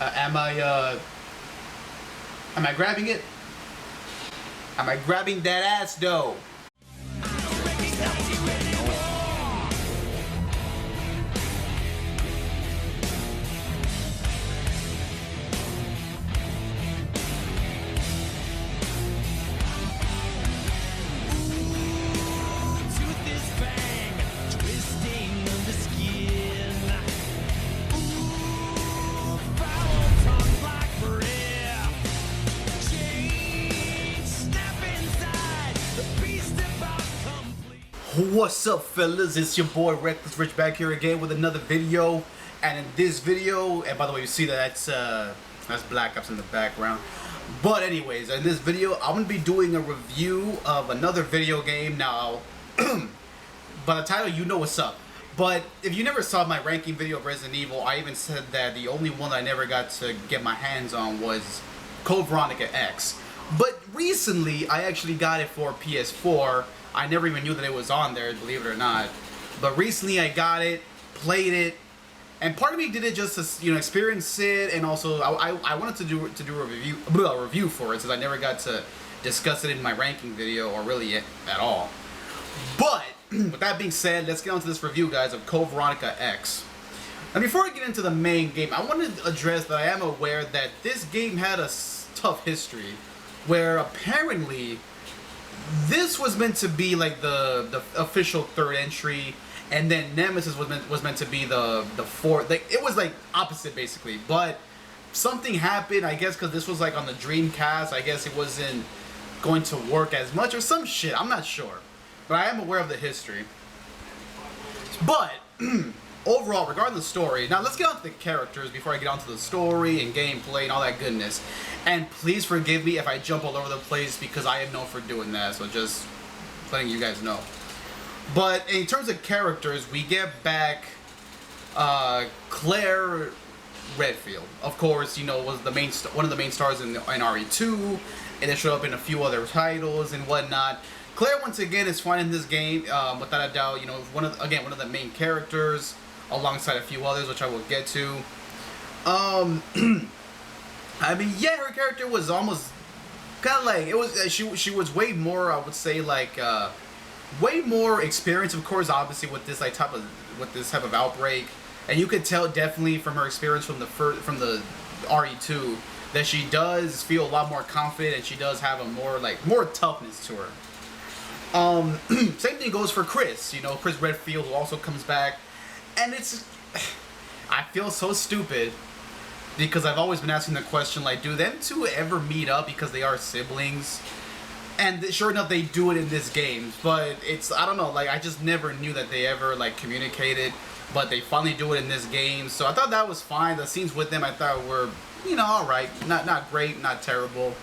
Am I grabbing it? Am I grabbing that ass though? What's up, fellas? It's your boy REKLEZ Rich back here again with another video. And in this video, and by the way, you see that that's Black Ops in the background. But anyways, in this video, I'm gonna be doing a review of another video game. Now, by the title, you know what's up. But if you never saw my ranking video of Resident Evil, I even said that the only one that I never got to get my hands on was Code Veronica X. But recently, I actually got it for PS4. I never even knew that it was on there, believe it or not. But recently I got it, played it, and part of me did it just to, experience it, and also I wanted to do a review for it, since I never got to discuss it in my ranking video, or really at all. But with that being said, let's get on to this review, guys, of Code Veronica X. Now, before I get into the main game, I want to address that I am aware that this game had a tough history, where apparently this was meant to be like the official third entry, and then Nemesis was meant to be the fourth. Like, it was like opposite basically, but something happened, I guess, because this was like on the Dreamcast. I guess it wasn't going to work as much or some shit. I'm not sure, but I am aware of the history. But overall, regarding the story, now let's get on to the characters before I get on to the story and gameplay and all that goodness. And please forgive me if I jump all over the place, because I am known for doing that, so just letting you guys know. But in terms of characters, we get back Claire Redfield. Of course, was the one of the main stars in RE2, and it showed up in a few other titles and whatnot. Claire, once again, is fine in this game, without a doubt. One of the main characters, alongside a few others, which I will get to. I mean, yeah, her character was almost kind of like, it was. She was way more, I would say, like way more experienced, of course, obviously with this type of outbreak, and you could tell definitely from her experience from the RE2 that she does feel a lot more confident, and she does have a more toughness to her. Same thing goes for Chris. Chris Redfield, who also comes back, and I feel so stupid, because I've always been asking the question, like, do them two ever meet up because they are siblings? And sure enough, they do it in this game. But I don't know, like, I just never knew that they ever, like, communicated. But they finally do it in this game. So I thought that was fine. The scenes with them I thought were, alright. Not great, not terrible.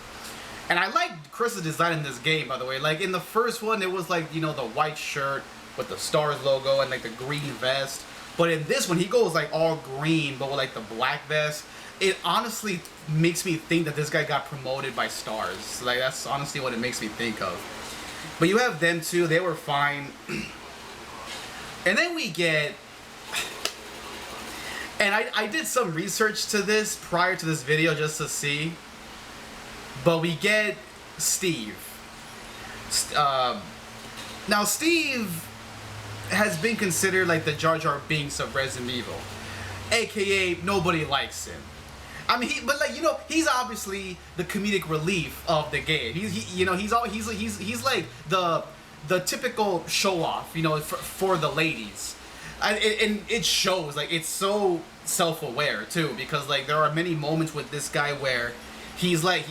And I liked Chris's design in this game, by the way. Like, in the first one, it was like, the white shirt with the Stars logo and, like, the green vest. But in this one, he goes, like, all green, but with, like, the black vest. It honestly makes me think that this guy got promoted by Stars. Like, that's honestly what it makes me think of. But you have them two, they were fine. And then we get... And I did some research to this prior to this video just to see. But we get Steve. Now, Steve has been considered like the Jar Jar Binks of Resident Evil. AKA, nobody likes him. I mean, he's obviously the comedic relief of the game. He's like the typical show off, for the ladies, and it shows. Like, it's so self-aware too, because like there are many moments with this guy where he's like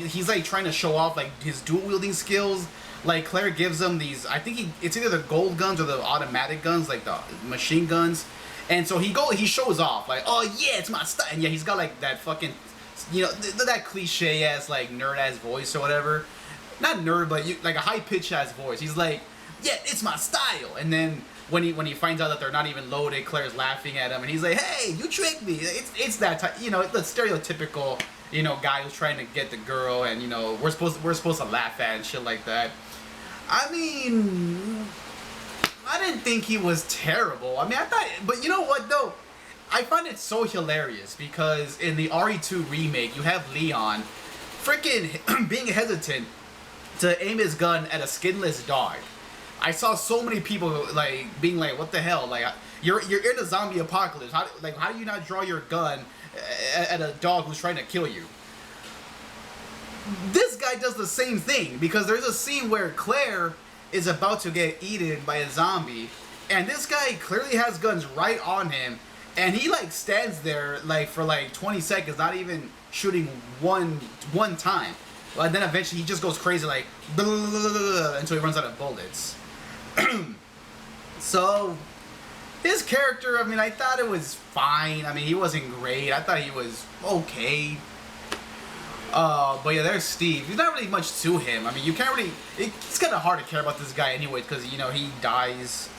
trying to show off like his dual wielding skills. Like, Claire gives him these, I think it's either the gold guns or the automatic guns, like the machine guns. And so he shows off, like, oh yeah, it's my style. And yeah, he's got like that fucking, that cliche ass, like, nerd ass voice or whatever. Not nerd, but like a high pitched ass voice. He's like, yeah, it's my style. And then when he finds out that they're not even loaded, Claire's laughing at him, and he's like, hey, you tricked me. It's that type, the stereotypical, guy who's trying to get the girl, and we're supposed to laugh at and shit like that. I mean, I didn't think he was terrible. I mean, I thought, but you know what though? I find it so hilarious because in the RE2 remake, you have Leon freaking being hesitant to aim his gun at a skinless dog. I saw so many people like being like, "What the hell? Like, you're in a zombie apocalypse. How do you not draw your gun at a dog who's trying to kill you?" This guy does the same thing because there's a scene where Claire is about to get eaten by a zombie, and this guy clearly has guns right on him, and he like stands there like for like 20 seconds, not even shooting one time. But then eventually he just goes crazy like blah, blah, blah, blah, until he runs out of bullets. So his character, I mean, I thought it was fine. I mean, he wasn't great. I thought he was okay. But yeah, there's Steve. There's not really much to him. I mean, you can't really... It's kind of hard to care about this guy anyway, because, you know, he dies.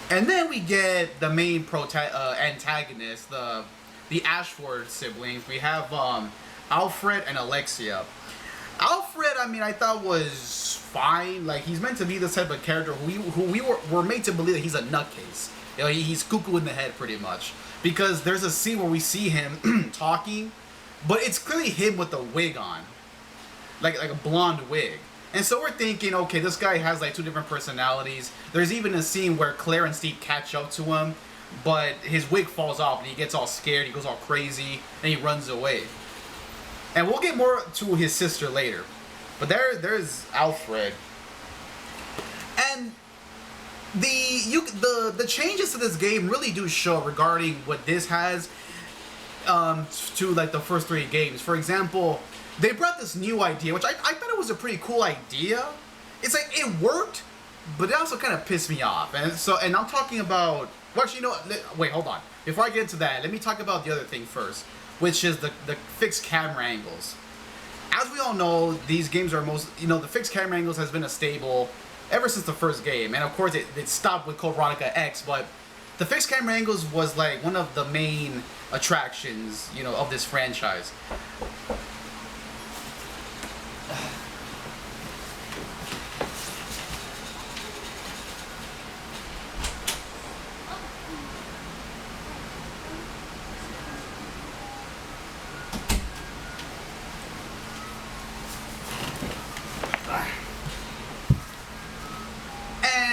And then we get the main antagonist, the Ashford siblings. We have Alfred and Alexia. Alfred, I mean, I thought was fine. Like, he's meant to be this type of character who we were made to believe that he's a nutcase. You know, he's cuckoo in the head, pretty much. Because there's a scene where we see him talking, but it's clearly him with a wig on. Like a blonde wig. And so we're thinking, okay, this guy has like two different personalities. There's even a scene where Claire and Steve catch up to him, but his wig falls off and he gets all scared, he goes all crazy, and he runs away. And we'll get more to his sister later. But there's Alfred. And the changes to this game really do show regarding what this has to like the first three games. For example, they brought this new idea, which I thought it was a pretty cool idea. It's like it worked, but it also kind of pissed me off. And I'm talking about, well, actually, you know, wait, hold on. Before I get into that, let me talk about the other thing first, which is the fixed camera angles. As we all know, these games are the fixed camera angles has been a staple ever since the first game. And of course, it stopped with Code Veronica X, but the fixed camera angles was like one of the main attractions, you know, of this franchise.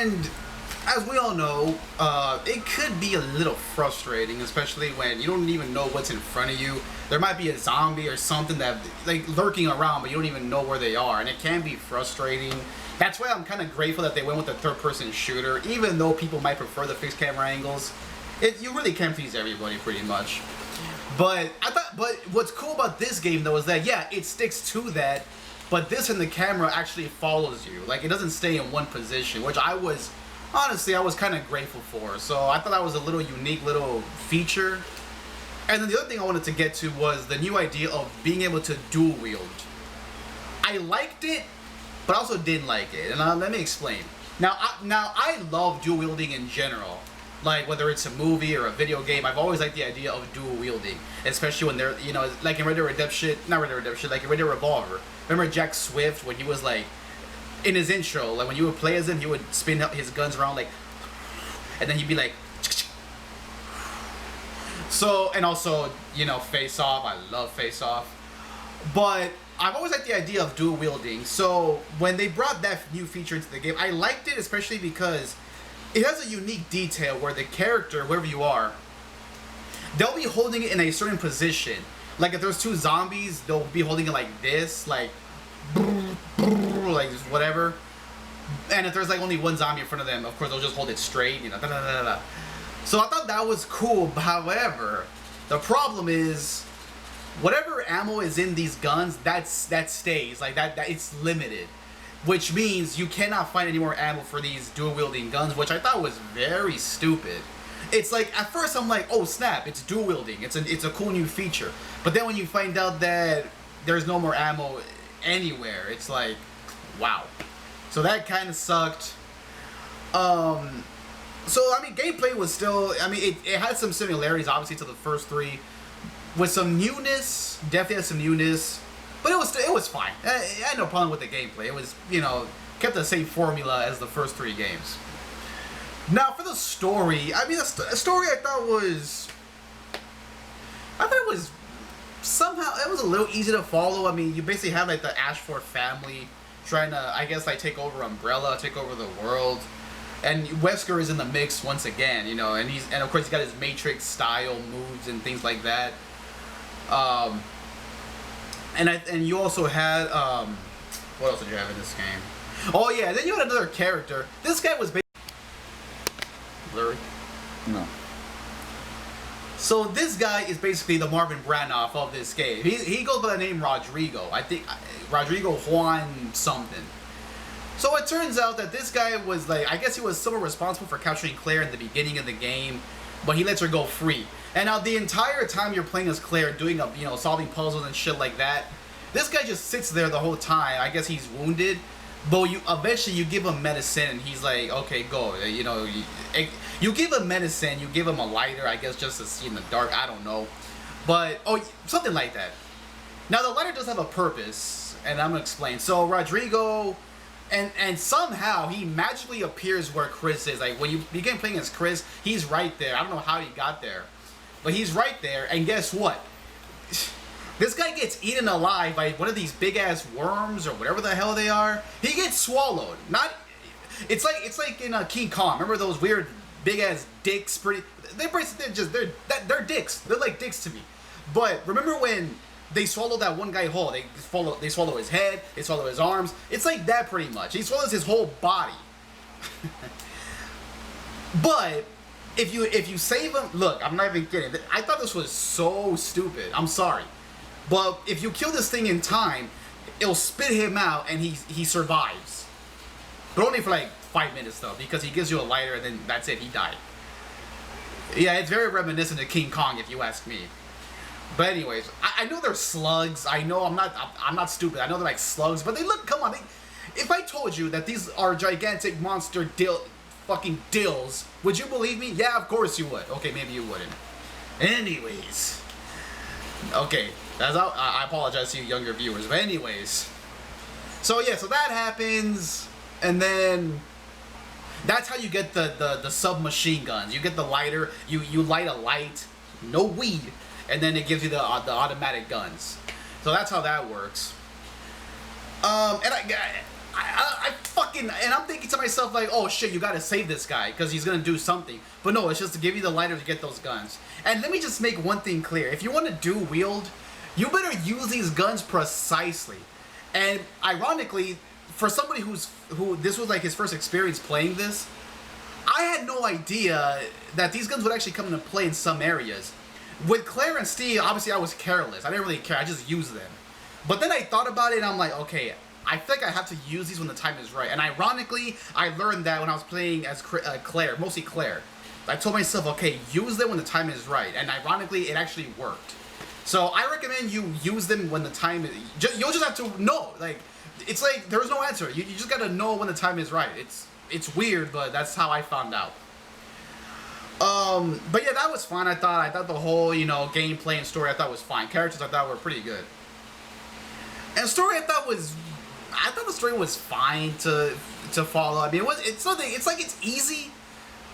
And as we all know, it could be a little frustrating, especially when you don't even know what's in front of you. There might be a zombie or something that like lurking around, but you don't even know where they are, and it can be frustrating. That's why I'm kind of grateful that they went with the third-person shooter, even though people might prefer the fixed camera angles. You really can please everybody pretty much. But what's cool about this game though is that yeah, it sticks to that. But this and the camera actually follows you. Like, it doesn't stay in one position, which honestly, I was kind of grateful for. So I thought that was a little unique little feature. And then the other thing I wanted to get to was the new idea of being able to dual wield. I liked it, but I also didn't like it. And let me explain. Now I love dual wielding in general. Like, whether it's a movie or a video game, I've always liked the idea of dual wielding. Especially when they're, you know, like in Red Dead Redemption, not Red Dead Redemption, like in Red Dead Revolver. Remember Jack Swift when he was like, in his intro, like when you would play as him, he would spin up his guns around like, and then he'd be like, so, and also, you know, Face Off, I love Face Off. But I've always liked the idea of dual wielding. So when they brought that new feature into the game, I liked it, especially because it has a unique detail where the character, wherever you are, they'll be holding it in a certain position. Like if there's two zombies, they'll be holding it like this, like just whatever. And if there's like only one zombie in front of them, of course they'll just hold it straight, you know. So I thought that was cool. However, the problem is, whatever ammo is in these guns, that stays like that. It's limited, which means you cannot find any more ammo for these dual wielding guns, which I thought was very stupid. It's like, at first I'm like, oh snap, it's dual wielding. It's a cool new feature. But then when you find out that there's no more ammo anywhere, it's like, wow. So that kind of sucked. So I mean, gameplay was still, I mean, it had some similarities obviously to the first three, with some newness. Definitely had some newness, but it was fine. I had no problem with the gameplay. It was, you know, kept the same formula as the first three games. Now for the story, I mean, the story I thought was I thought it was somehow it was a little easy to follow. I mean, you basically have like the Ashford family trying to, I guess, like take over Umbrella, take over the world, and Wesker is in the mix once again, you know, and of course he's got his Matrix style moves and things like that. And you also had what else did you have in this game? Oh yeah, then you had another character. This guy was blurry. No. So this guy is basically the Marvin Brandoff of this game. He goes by the name Rodrigo. I think Rodrigo Juan something. So it turns out that this guy was like, I guess he was somewhat responsible for capturing Claire in the beginning of the game, but he lets her go free. And now the entire time you're playing as Claire, doing solving puzzles and shit like that, this guy just sits there the whole time. I guess he's wounded, but eventually you give him medicine and he's like, okay, go. You know, you give him medicine, you give him a lighter, I guess, just to see in the dark. I don't know, but something like that. Now the lighter does have a purpose, and I'm gonna explain. So Rodrigo, and somehow he magically appears where Chris is. Like when you begin playing as Chris, he's right there. I don't know how he got there, but he's right there. And guess what? This guy gets eaten alive by one of these big ass worms or whatever the hell they are. He gets swallowed. It's like in King Kong. Remember those weird big ass dicks? They're dicks. They're like dicks to me. But remember when they swallow that one guy whole? They swallow his head. They swallow his arms. It's like that pretty much. He swallows his whole body. But if you save him, look, I'm not even kidding. I thought this was so stupid. I'm sorry. But if you kill this thing in time, it'll spit him out and he survives. But only for like 5 minutes though, because he gives you a lighter and then that's it, he died. Yeah, it's very reminiscent of King Kong if you ask me. But anyways, I know they're slugs. I know I'm not stupid. I know they're like slugs, but they look, come on. If I told you that these are gigantic monster fucking dills, would you believe me? Yeah, of course you would. Okay, maybe you wouldn't. Anyways. Okay. I apologize to you younger viewers, but anyways. So yeah, so that happens, and then that's how you get the submachine guns. You get the lighter, you light a light, no weed, and then it gives you the automatic guns. So that's how that works. And I'm thinking to myself like, oh shit, you gotta save this guy because he's gonna do something. But no, it's just to give you the lighter to get those guns. And let me just make one thing clear: if you want to dual wield, you better use these guns precisely. And ironically, for somebody who this was like his first experience playing this, I had no idea that these guns would actually come into play in some areas. With Claire and Steve, obviously I was careless. I didn't really care. I just used them. But then I thought about it and I'm like, okay, I think I have to use these when the time is right. And ironically, I learned that when I was playing as Claire, mostly Claire. I told myself, okay, use them when the time is right. And ironically, it actually worked. So I recommend you use them when the time is... You'll just have to know. Like, it's like, there's no answer. You just gotta know when the time is right. It's weird, but that's how I found out. But yeah, that was fun. I thought the whole, gameplay and story I thought was fine. Characters I thought were pretty good. And story I thought the story was fine to follow. I mean, it's like it's easy.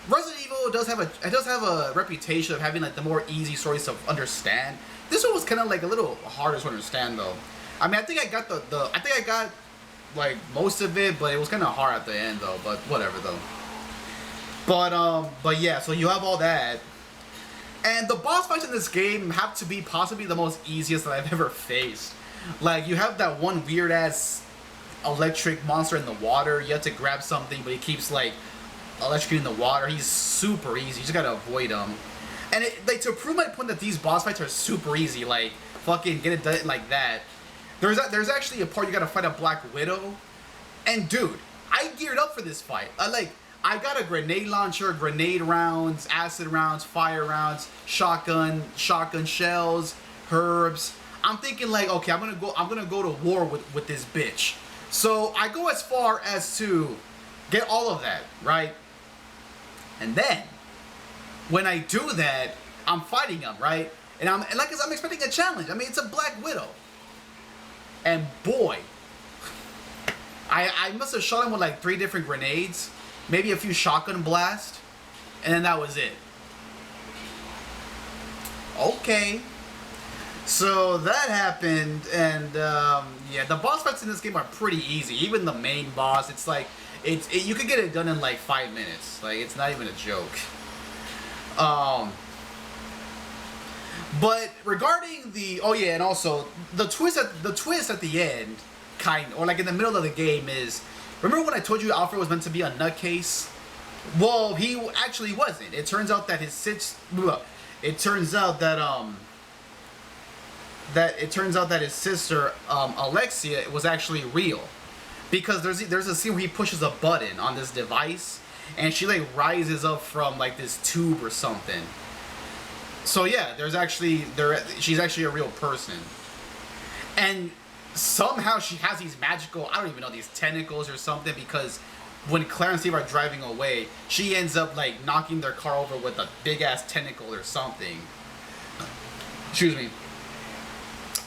Resident Evil does have a reputation of having like the more easy stories to understand. This one was kind of like a little harder to understand though. I mean, I think I got I got like most of it, but it was kind of hard at the end though. But whatever though. But yeah, so you have all that. And the boss fights in this game have to be possibly the most easiest that I've ever faced. Like, you have that one weird ass electric monster in the water. You have to grab something, but he keeps like electrocuting the water. He's super easy. You just gotta avoid him. And to prove my point that these boss fights are super easy, like fucking get it done like that. There's actually a part you gotta fight a Black Widow, and dude, I geared up for this fight. I got a grenade launcher, grenade rounds, acid rounds, fire rounds, shotgun shells, herbs. I'm thinking like, okay, I'm gonna go to war with this bitch. So I go as far as to get all of that, right? And then when I do that, I'm fighting him, right? And I'm expecting a challenge. I mean, it's a Black Widow. And boy, I must have shot him with like 3 different grenades, maybe a few shotgun blasts, and then that was it. Okay. So that happened, and yeah, the boss fights in this game are pretty easy. Even the main boss, it's like you could get it done in like 5 minutes. Like it's not even a joke. Um, but regarding the and also the twist at the end, or like in the middle of the game is, remember when I told you Alfred was meant to be a nutcase? Well, he actually wasn't. It turns out that his sister Alexia was actually real, because there's a scene where he pushes a button on this device and she like rises up from like this tube or something. So yeah, she's actually a real person, and somehow she has these magical, I don't even know, these tentacles or something, because when Claire and Steve are driving away, she ends up like knocking their car over with a big ass tentacle or something. Excuse me.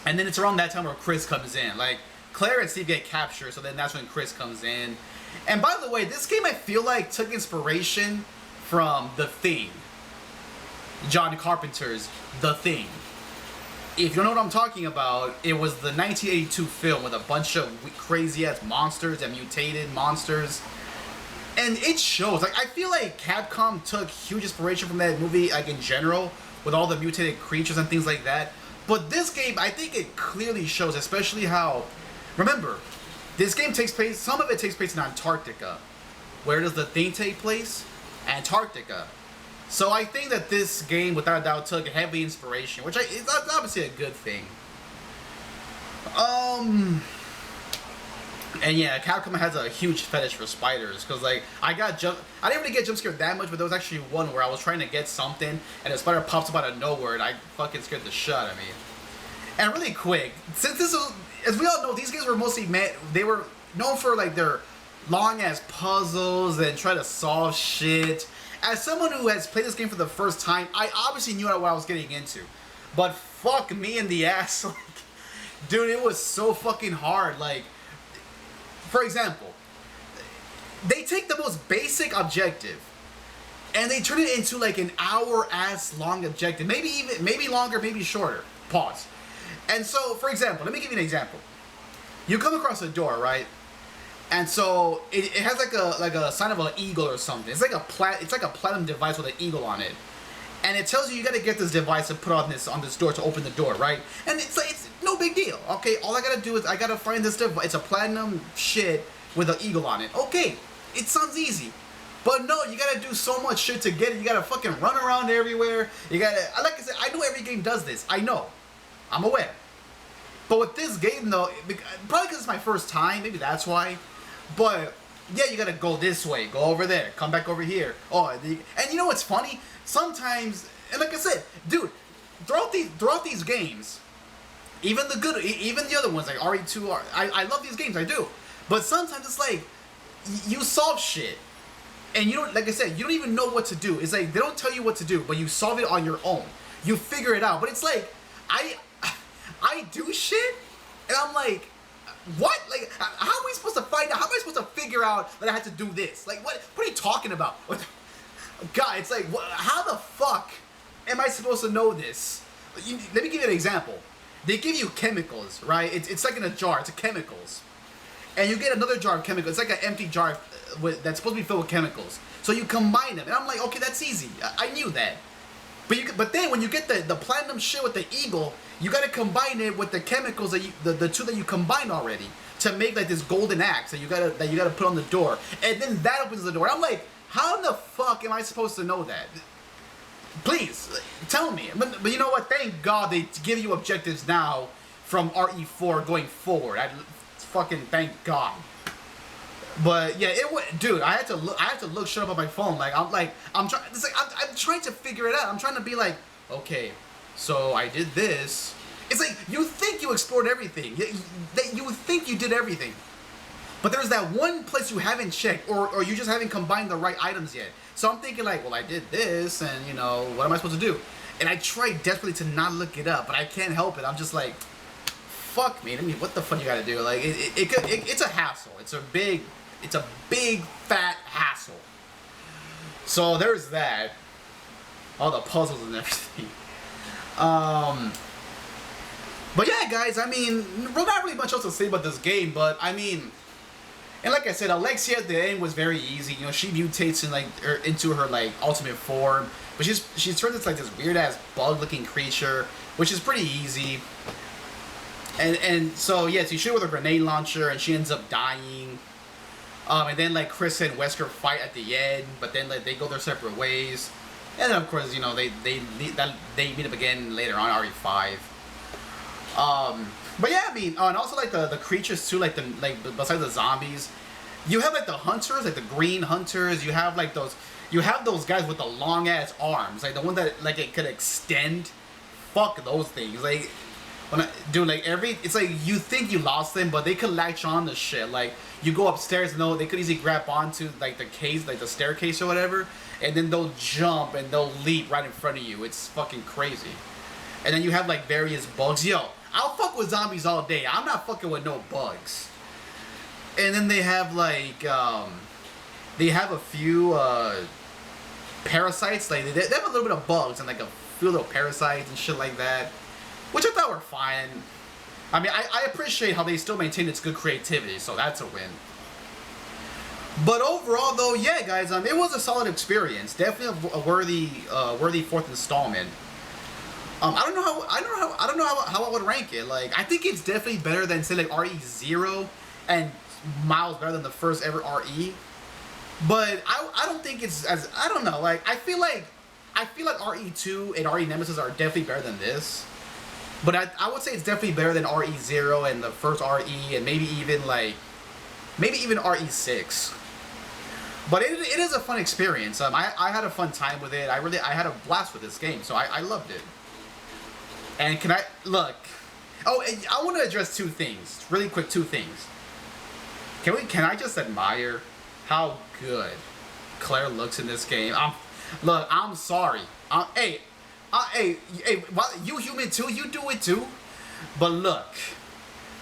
And then it's around that time where Chris comes in. Like, Claire and Steve get captured, so then that's when Chris comes in. And by the way, this game I feel like took inspiration from The Thing. John Carpenter's The Thing. If you don't know what I'm talking about, it was the 1982 film with a bunch of crazy ass monsters and mutated monsters. And it shows. Like, I feel like Capcom took huge inspiration from that movie, like in general, with all the mutated creatures and things like that. But this game, I think it clearly shows, especially how, remember, this game takes place, some of it takes place in Antarctica. Where does The Thing take place? Antarctica. So I think that this game, without a doubt, took heavy inspiration, which is obviously a good thing. And yeah, Capcom has a huge fetish for spiders, because like, I didn't really get jump scared that much, but there was actually one where I was trying to get something, and a spider pops up out of nowhere, and I fucking scared the shit out of me. And really quick, since this was, as we all know, these games were mostly they were known for like their long ass puzzles and try to solve shit. As someone who has played this game for the first time, I obviously knew what I was getting into. But fuck me in the ass, like, dude, it was so fucking hard. Like, for example, they take the most basic objective and they turn it into like an hour-ass long objective. Maybe longer, maybe shorter. Pause. And so, for example, let me give you an example. You come across a door, right? And so it has like a sign of an eagle or something. It's like a platinum device with an eagle on it. And it tells you gotta get this device and put on this door to open the door, right? And it's like, it's no big deal. Okay, all I gotta do is I gotta find this device. It's a platinum shit with an eagle on it. Okay, it sounds easy. But no, you gotta do so much shit to get it. You gotta fucking run around everywhere. You gotta, like I said, I know every game does this. I know. I'm aware. But with this game though, probably because it's my first time, maybe that's why. But yeah, you gotta go this way, go over there, come back over here. And you know what's funny? Sometimes, and like I said, dude, throughout these games, even the other ones like RE2, I love these games, I do. But sometimes it's like you solve shit, and you don't, like I said, you don't even know what to do. It's like they don't tell you what to do, but you solve it on your own. You figure it out. But it's like I do shit, and I'm like, what? Like, how are we supposed to find out? How am I supposed to figure out that I have to do this? Like, what are you talking about? God, it's like, how the fuck am I supposed to know this? Let me give you an example. They give you chemicals, right? It's like in a jar. It's chemicals. And you get another jar of chemicals. It's like an empty jar that's supposed to be filled with chemicals. So you combine them. And I'm like, okay, that's easy. I knew that. But then when you get the platinum shit with the eagle, you gotta combine it with the chemicals that the two that you combined already to make like this golden axe that you gotta put on the door, and then that opens the door. I'm like, how in the fuck am I supposed to know that? Please tell me. But you know what? Thank God they give you objectives now from RE4 going forward. Fucking thank God. But yeah, dude. I had to look shit up on my phone. I'm trying to figure it out. I'm trying to be like, okay, so I did this. It's like you think you explored everything. You think you did everything, but there's that one place you haven't checked, or you just haven't combined the right items yet. So I'm thinking like, well, I did this, and you know, what am I supposed to do? And I try desperately to not look it up, but I can't help it. I'm just like, fuck me. I mean, what the fuck you gotta do? Like, it's a hassle. It's a big fat hassle. So there's that. All the puzzles and everything. But yeah, guys, I mean, not really much else to say about this game, but I mean, and like I said, Alexia at the end was very easy. You know, she mutates in into her like ultimate form, but she turns into like this weird ass bug looking creature, which is pretty easy. And so yes, you shoot with a grenade launcher, and she ends up dying. And then like Chris and Wesker fight at the end, but then like they go their separate ways. And then of course, you know, they meet up again later on RE5. But yeah, I mean, and also like the creatures too, besides the zombies, you have like the hunters, like the green hunters. You have like those guys with the long ass arms, like the one that like it could extend. Fuck those things, like it's like you think you lost them, but they could latch on to shit. Like you go upstairs, they could easily grab onto like the case, like the staircase or whatever, and then they'll jump and they'll leap right in front of you. It's fucking crazy. And then you have like various bugs. Yo, I'll fuck with zombies all day. I'm not fucking with no bugs. And then they have like they have a few parasites. Like they have a little bit of bugs and like a few little parasites and shit like that, which I thought were fine. I mean, I appreciate how they still maintain its good creativity, so that's a win. But overall, though, yeah, guys, it was a solid experience. Definitely a worthy fourth installment. I don't know how I would rank it. Like, I think it's definitely better than say like RE0 and miles better than the first ever RE. But I don't think it's as, I don't know. Like, I feel like RE2 and RE Nemesis are definitely better than this. But I would say it's definitely better than RE0 and the first RE, and maybe even RE6. But it is a fun experience. I had a fun time with it. I had a blast with this game, so I loved it. And can I look? Oh, and I want to address two things, really quick. Two things. Can I just admire how good Claire looks in this game? I'm sorry. Hey, you human too. You do it too. But look,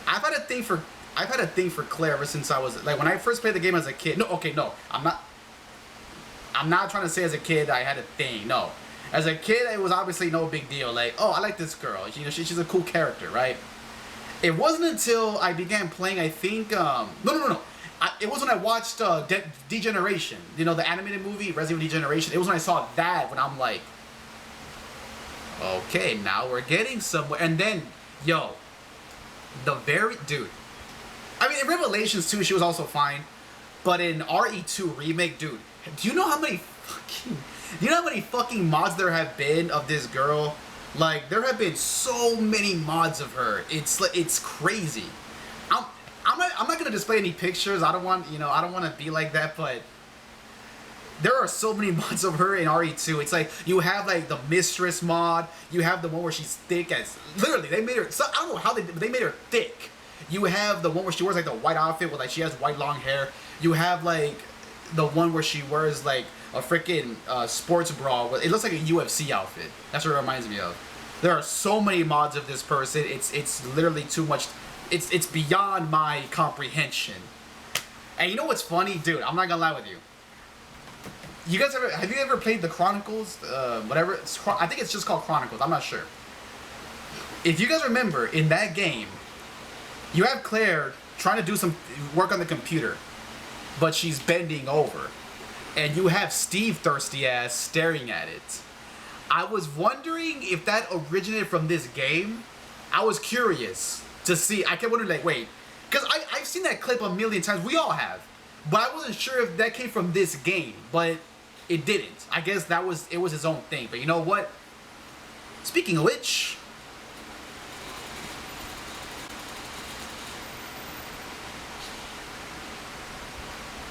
I've had a thing for Claire ever since I was like when I first played the game as a kid. No, okay, no, I'm not trying to say as a kid I had a thing. No, as a kid it was obviously no big deal. Like, oh, I like this girl. You know, she's a cool character, right? It wasn't until I began playing. I think no. It was when I watched Degeneration. You know, the animated movie Resident Evil Degeneration. It was when I saw that when I'm like, okay, now we're getting somewhere. And then, yo, dude. I mean, in Revelations 2, she was also fine. But in RE2 Remake, dude, do you know how many fucking mods there have been of this girl? Like, there have been so many mods of her. It's crazy. I'm not gonna display any pictures. I don't want to be like that, but there are so many mods of her in RE2. It's like you have like the Mistress mod. You have the one where she's thick as literally they made her. So, I don't know how they made her thick. You have the one where she wears like the white outfit with like she has white long hair. You have like the one where she wears like a freaking sports bra. It looks like a UFC outfit. That's what it reminds me of. There are so many mods of this person. It's literally too much. It's beyond my comprehension. And you know what's funny, dude? I'm not gonna lie with you. You guys have you ever played the Chronicles? Whatever. I think it's just called Chronicles. I'm not sure. If you guys remember, in that game, you have Claire trying to do some work on the computer, but she's bending over, and you have Steve thirsty ass staring at it. I was wondering if that originated from this game. I was curious to see. I kept wondering, like, wait, because I've seen that clip a million times. We all have, but I wasn't sure if that came from this game. But it didn't. I guess it was his own thing. But you know what? Speaking of which,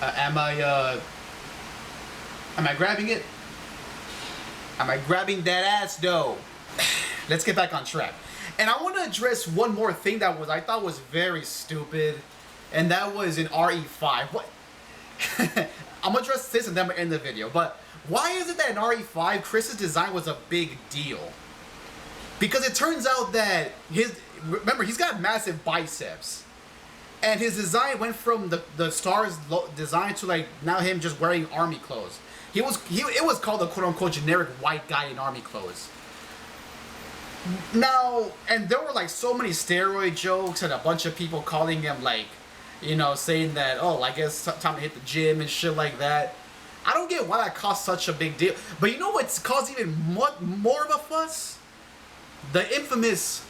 am I grabbing it? Am I grabbing that ass though? Let's get back on track. And I want to address one more thing that I thought was very stupid, and that was in RE5. What? I'm gonna address this and then I'm gonna end the video. But why is it that in RE5 Chris's design was a big deal? Because it turns out that remember, he's got massive biceps, and his design went from the STAR's design to like now him just wearing army clothes. It was called a quote unquote generic white guy in army clothes. Now, and there were like so many steroid jokes and a bunch of people calling him like, you know, saying that, oh, I guess time to hit the gym and shit like that. I don't get why that caused such a big deal. But you know what's caused even more of a fuss? The infamous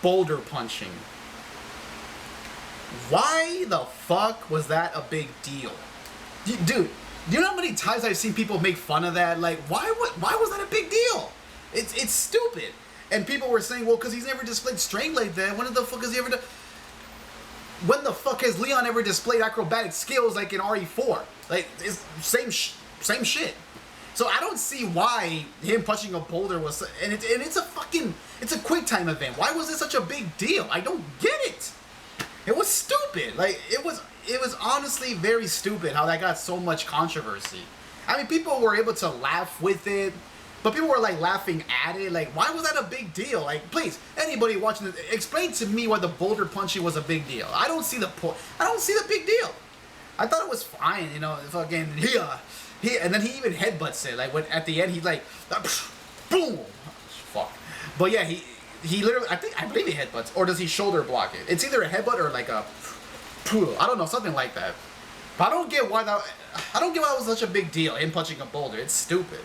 boulder punching. Why the fuck was that a big deal? Dude, do you know how many times I've seen people make fun of that? Like, why was that a big deal? It's stupid. And people were saying, well, because he's never displayed strength like that. When the fuck has he ever done? When the fuck has Leon ever displayed acrobatic skills like in RE4? Like, it's same shit. So I don't see why him punching a boulder was, and it's a quick time event. Why was it such a big deal? I don't get it. It was stupid. Like, it was honestly very stupid how that got so much controversy. I mean, people were able to laugh with it, but people were like laughing at it. Like, why was that a big deal? Like, please, anybody watching this, explain to me why the boulder punching was a big deal. I don't see the point. I don't see the big deal. I thought it was fine, you know. Fucking and then he even headbutts it. Like when at the end, he like, boom, fuck. But yeah, he literally, I believe he headbutts, or does he shoulder block it? It's either a headbutt or like a, I don't know, something like that. But I don't get why that was such a big deal. Him punching a boulder, it's stupid.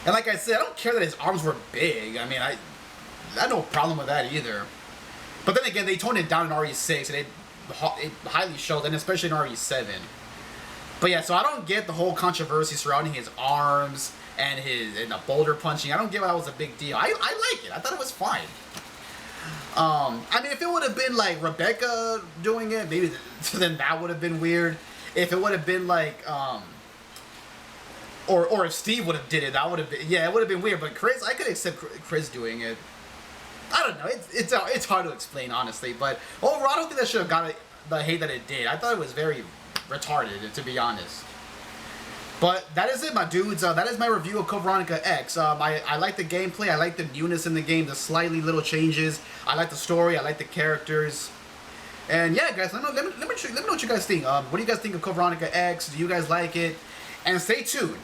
And like I said, I don't care that his arms were big. I mean, I had no problem with that either. But then again, they toned it down in RE6, and it highly showed, and especially in RE7. But yeah, so I don't get the whole controversy surrounding his arms and the boulder punching. I don't get why that was a big deal. I like it. I thought it was fine. I mean, if it would have been like Rebecca doing it, maybe then that would have been weird. If it would have been like, or if Steve would have did it, that would have been, yeah, it would have been weird. But Chris, I could accept Chris doing it. I don't know. It's hard to explain, honestly. But overall, I don't think that should have got the hate that it did. I thought it was very retarded, to be honest. But that is it, my dudes. That is my review of Code Veronica X. I like the gameplay. I like the newness in the game, the slightly little changes. I like the story. I like the characters. And yeah, guys, let me know what you guys think. What do you guys think of Code Veronica X? Do you guys like it? And stay tuned.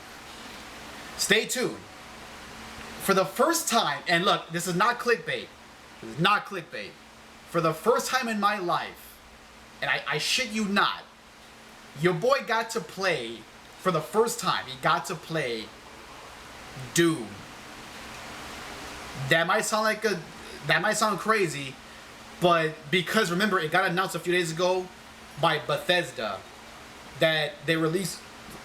Stay tuned. For the first time, and look, this is not clickbait. This is not clickbait. For the first time in my life, and I shit you not, your boy got to play, for the first time, he got to play Doom. That might sound crazy, but because remember, it got announced a few days ago by Bethesda that they released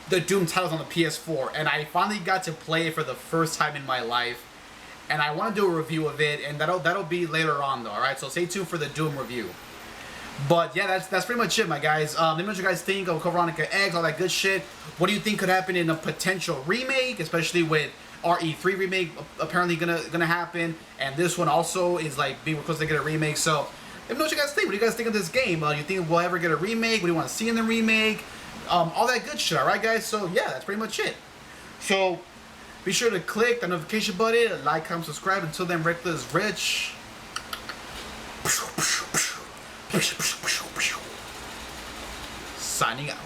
the Doom titles on the PS4, and I finally got to play it for the first time in my life, and I want to do a review of it, and that'll be later on though. All right, so stay tuned for the Doom review. But yeah, that's pretty much it, my guys. Let me know what you guys think of Code Veronica X, all that good shit. What do you think could happen in a potential remake, especially with RE3 remake apparently gonna happen, and this one also is like being requested to get a remake. So let me know what you guys think. What do you guys think of this game? You think we'll ever get a remake? What do you want to see in the remake? All that good shit. All right, guys. So yeah, that's pretty much it. So be sure to click the notification button, like, comment, subscribe. Until then, REKLEZ Rich. Signing out.